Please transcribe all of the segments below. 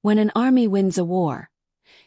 When an army wins a war,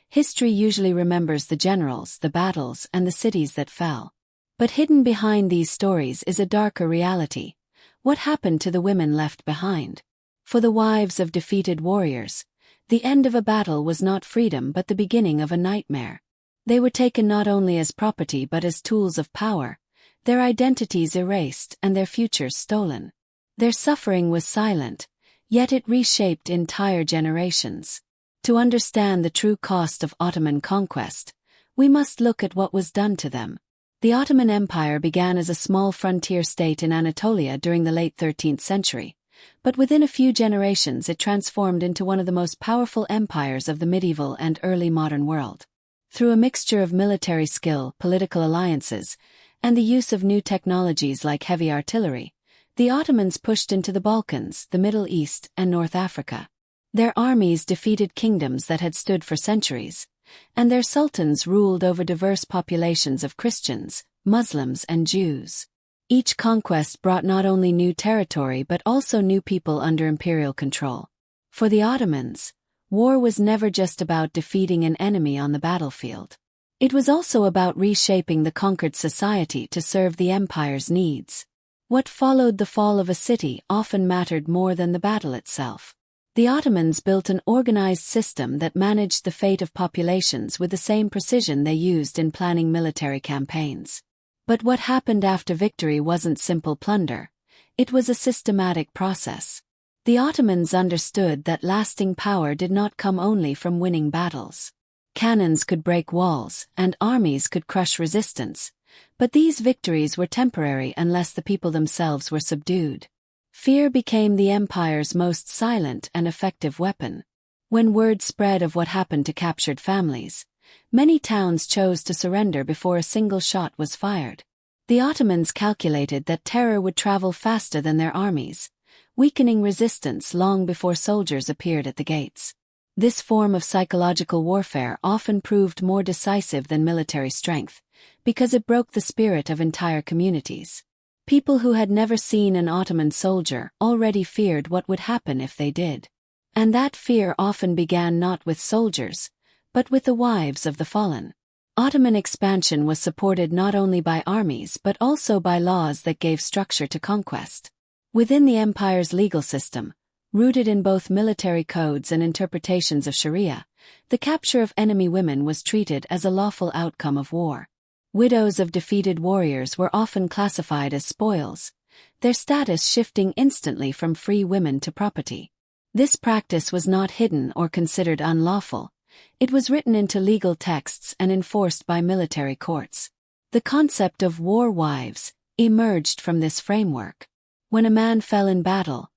history usually remembers the generals, the battles, and the cities that fell. But hidden behind these stories is a darker reality. What happened to the women left behind? For the wives of defeated warriors, the end of a battle was not freedom but the beginning of a nightmare. They were taken not only as property but as tools of power, their identities erased and their futures stolen. Their suffering was silent, yet it reshaped entire generations. To understand the true cost of Ottoman conquest, we must look at what was done to them. The Ottoman Empire began as a small frontier state in Anatolia during the late 13th century, but within a few generations it transformed into one of the most powerful empires of the medieval and early modern world. Through a mixture of military skill, political alliances, and the use of new technologies like heavy artillery, the Ottomans pushed into the Balkans, the Middle East, and North Africa. Their armies defeated kingdoms that had stood for centuries, and their sultans ruled over diverse populations of Christians, Muslims, and Jews. Each conquest brought not only new territory but also new people under imperial control. For the Ottomans, war was never just about defeating an enemy on the battlefield. It was also about reshaping the conquered society to serve the empire's needs. What followed the fall of a city often mattered more than the battle itself. The Ottomans built an organized system that managed the fate of populations with the same precision they used in planning military campaigns. But what happened after victory wasn't simple plunder. It was a systematic process. The Ottomans understood that lasting power did not come only from winning battles. Cannons could break walls, and armies could crush resistance, but these victories were temporary unless the people themselves were subdued. Fear became the empire's most silent and effective weapon. When word spread of what happened to captured families, many towns chose to surrender before a single shot was fired. The Ottomans calculated that terror would travel faster than their armies, weakening resistance long before soldiers appeared at the gates. This form of psychological warfare often proved more decisive than military strength, because it broke the spirit of entire communities. People who had never seen an Ottoman soldier already feared what would happen if they did. And that fear often began not with soldiers, but with the wives of the fallen. Ottoman expansion was supported not only by armies but also by laws that gave structure to conquest. Within the empire's legal system, rooted in both military codes and interpretations of Sharia, the capture of enemy women was treated as a lawful outcome of war. Widows of defeated warriors were often classified as spoils, their status shifting instantly from free women to property. This practice was not hidden or considered unlawful. It was written into legal texts and enforced by military courts. The concept of WarWives emerged from this framework. When a man fell in battle,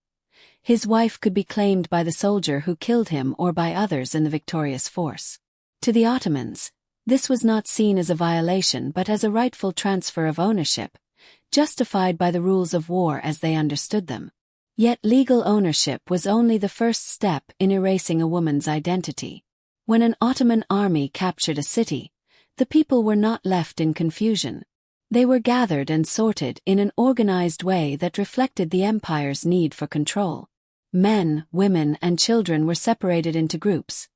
his wife could be claimed by the soldier who killed him or by others in the victorious force. To the Ottomans, this was not seen as a violation but as a rightful transfer of ownership, justified by the rules of war as they understood them. Yet legal ownership was only the first step in erasing a woman's identity. When an Ottoman army captured a city, the people were not left in confusion. They were gathered and sorted in an organized way that reflected the empire's need for control. Men, women, and children were separated into groups,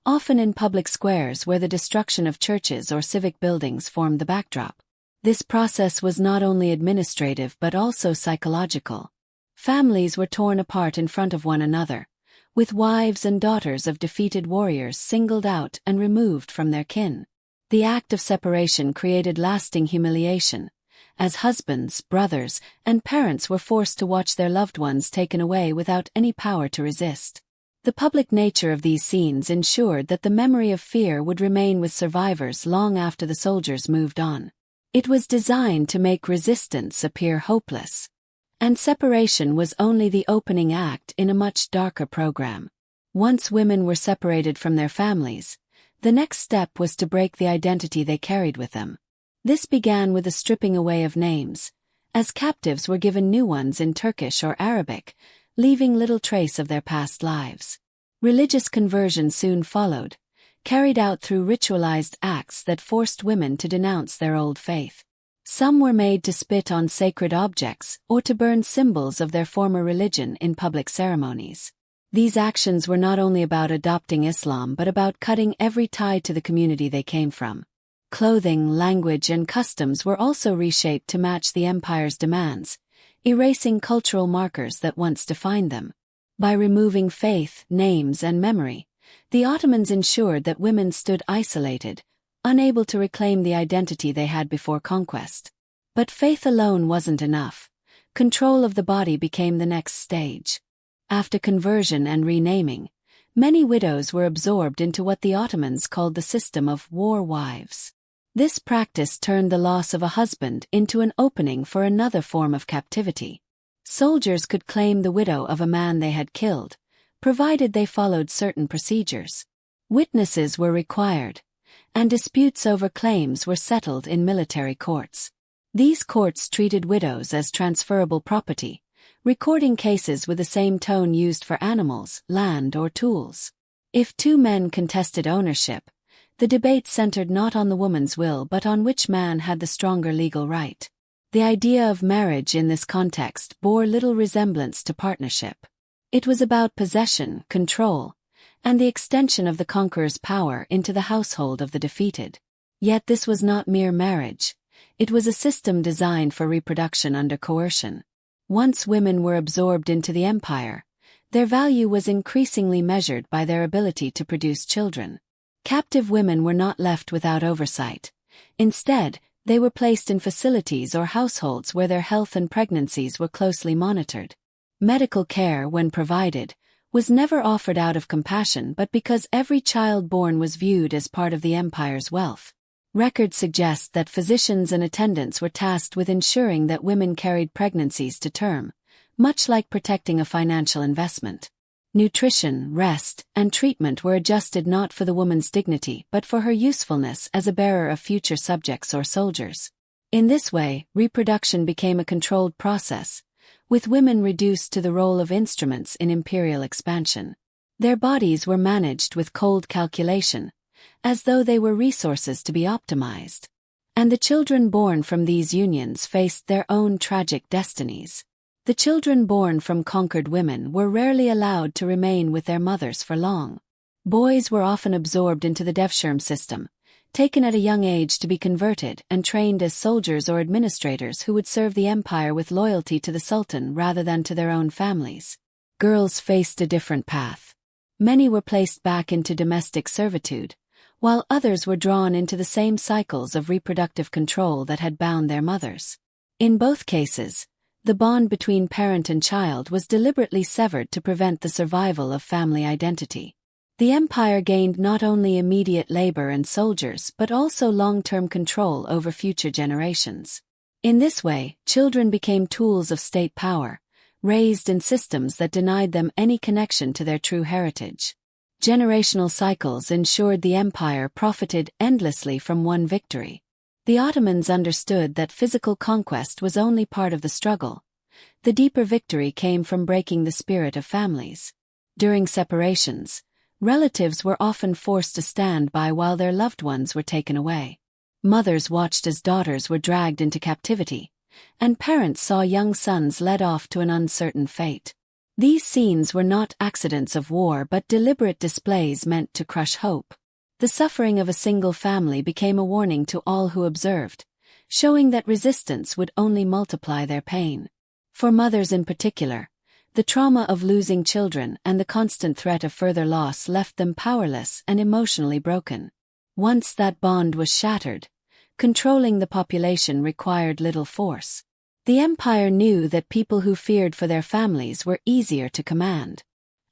often in public squares where the destruction of churches or civic buildings formed the backdrop. This process was not only administrative but also psychological. Families were torn apart in front of one another, with wives and daughters of defeated warriors singled out and removed from their kin. The act of separation created lasting humiliation, as husbands, brothers, and parents were forced to watch their loved ones taken away without any power to resist. The public nature of these scenes ensured that the memory of fear would remain with survivors long after the soldiers moved on. It was designed to make resistance appear hopeless. And separation was only the opening act in a much darker program. Once women were separated from their families, the next step was to break the identity they carried with them. This began with the stripping away of names, as captives were given new ones in Turkish or Arabic, leaving little trace of their past lives. Religious conversion soon followed, carried out through ritualized acts that forced women to denounce their old faith. Some were made to spit on sacred objects or to burn symbols of their former religion in public ceremonies. These actions were not only about adopting Islam but about cutting every tie to the community they came from. Clothing, language, and customs were also reshaped to match the empire's demands, erasing cultural markers that once defined them. By removing faith, names, and memory, the Ottomans ensured that women stood isolated, unable to reclaim the identity they had before conquest. But faith alone wasn't enough. Control of the body became the next stage. After conversion and renaming, many widows were absorbed into what the Ottomans called the system of WarWives. This practice turned the loss of a husband into an opening for another form of captivity. Soldiers could claim the widow of a man they had killed, provided they followed certain procedures. Witnesses were required, and disputes over claims were settled in military courts. These courts treated widows as transferable property, recording cases with the same tone used for animals, land, or tools. If two men contested ownership, the debate centered not on the woman's will but on which man had the stronger legal right. The idea of marriage in this context bore little resemblance to partnership. It was about possession, control, and the extension of the conqueror's power into the household of the defeated. Yet this was not mere marriage. It was a system designed for reproduction under coercion. Once women were absorbed into the empire, their value was increasingly measured by their ability to produce children. Captive women were not left without oversight. Instead, they were placed in facilities or households where their health and pregnancies were closely monitored. Medical care, when provided, was never offered out of compassion but because every child born was viewed as part of the empire's wealth. Records suggest that physicians and attendants were tasked with ensuring that women carried pregnancies to term, much like protecting a financial investment. Nutrition, rest, and treatment were adjusted not for the woman's dignity but for her usefulness as a bearer of future subjects or soldiers. In this way, reproduction became a controlled process, with women reduced to the role of instruments in imperial expansion. Their bodies were managed with cold calculation, as though they were resources to be optimized. And the children born from these unions faced their own tragic destinies. The children born from conquered women were rarely allowed to remain with their mothers for long. Boys were often absorbed into the Devshirme system, taken at a young age to be converted and trained as soldiers or administrators who would serve the empire with loyalty to the sultan rather than to their own families. Girls faced a different path. Many were placed back into domestic servitude, while others were drawn into the same cycles of reproductive control that had bound their mothers. In both cases, the bond between parent and child was deliberately severed to prevent the survival of family identity. The empire gained not only immediate labor and soldiers but also long-term control over future generations. In this way, children became tools of state power, raised in systems that denied them any connection to their true heritage. Generational cycles ensured the empire profited endlessly from one victory. The Ottomans understood that physical conquest was only part of the struggle. The deeper victory came from breaking the spirit of families. During separations, relatives were often forced to stand by while their loved ones were taken away. Mothers watched as daughters were dragged into captivity, and parents saw young sons led off to an uncertain fate. These scenes were not accidents of war but deliberate displays meant to crush hope. The suffering of a single family became a warning to all who observed, showing that resistance would only multiply their pain. For mothers in particular, the trauma of losing children and the constant threat of further loss left them powerless and emotionally broken. Once that bond was shattered, controlling the population required little force. The empire knew that people who feared for their families were easier to command.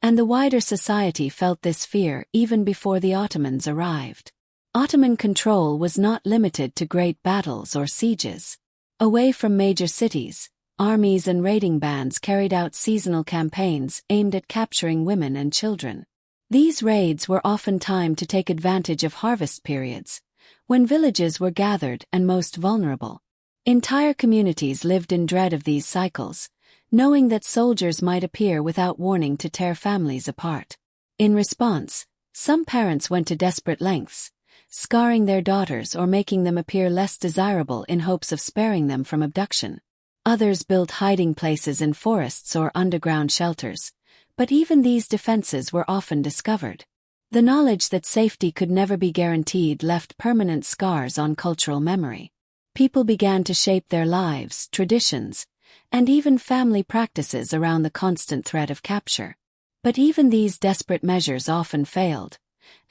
And the wider society felt this fear even before the Ottomans arrived. Ottoman control was not limited to great battles or sieges. Away from major cities, armies and raiding bands carried out seasonal campaigns aimed at capturing women and children. These raids were often timed to take advantage of harvest periods, when villages were gathered and most vulnerable. Entire communities lived in dread of these cycles, knowing that soldiers might appear without warning to tear families apart. In response, some parents went to desperate lengths, scarring their daughters or making them appear less desirable in hopes of sparing them from abduction. Others built hiding places in forests or underground shelters, But even these defenses were often discovered. The knowledge that safety could never be guaranteed left permanent scars on cultural memory. People began to shape their lives, traditions, and even family practices around the constant threat of capture. But even these desperate measures often failed,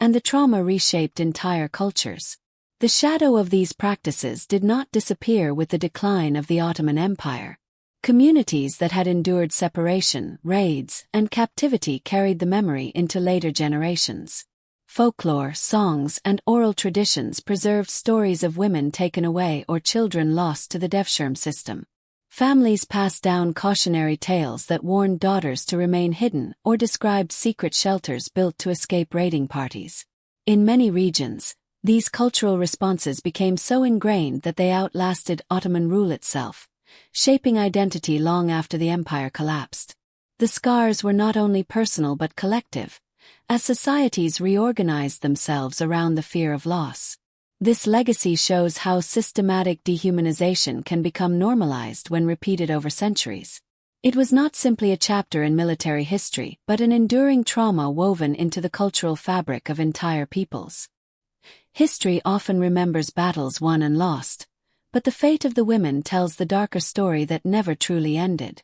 and the trauma reshaped entire cultures. The shadow of these practices did not disappear with the decline of the Ottoman Empire. Communities that had endured separation, raids, and captivity carried the memory into later generations. Folklore, songs, and oral traditions preserved stories of women taken away or children lost to the Devshirme system. Families passed down cautionary tales that warned daughters to remain hidden or described secret shelters built to escape raiding parties. In many regions, these cultural responses became so ingrained that they outlasted Ottoman rule itself, shaping identity long after the empire collapsed. The scars were not only personal but collective, as societies reorganized themselves around the fear of loss. This legacy shows how systematic dehumanization can become normalized when repeated over centuries. It was not simply a chapter in military history, but an enduring trauma woven into the cultural fabric of entire peoples. History often remembers battles won and lost, but the fate of the women tells the darker story that never truly ended.